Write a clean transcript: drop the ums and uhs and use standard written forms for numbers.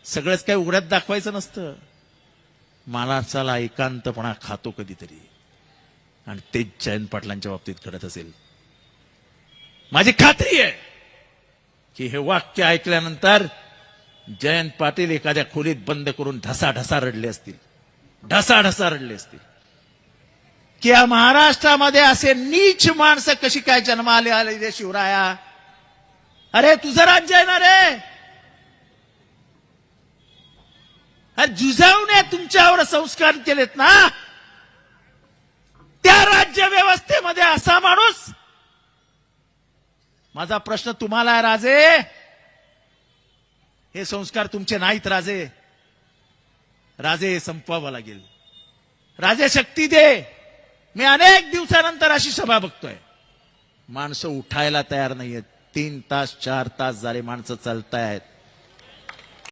सगळंच काही उघड्यात दाखवायचं नसतं. माणसाला एकांतपणा खातो कधीतरी, आणि तेच जयंत पाटलांच्या बाबतीत घडत असेल. माझी खात्री आहे की हे वाक्य ऐकल्यानंतर जयंत पाटील एखाद्या खोलीत बंद करून ढसाढसा रडले असतील, ढसाढसा रडले असतील की या महाराष्ट्रामध्ये असे नीच माणसं कशी काय जन्माले आले रे शिवराया. अरे तुझं राज्य आहे ना रे, अरे जुजावने तुमच्यावर संस्कार केलेत ना, त्या राज्य व्यवस्थेमध्ये असा माणूस. माझा प्रश्न तुम्हाला आहे राजे, हे संस्कार तुमचे नाहीत राजे. राजे हे संपवावं लागेल. राजे शक्ती दे. मी अनेक दिवसानंतर अशी सभा बघतोय, माणसं उठायला तयार नाहीयेत. 3 तास 4 तास झाले माणसं चालतायत.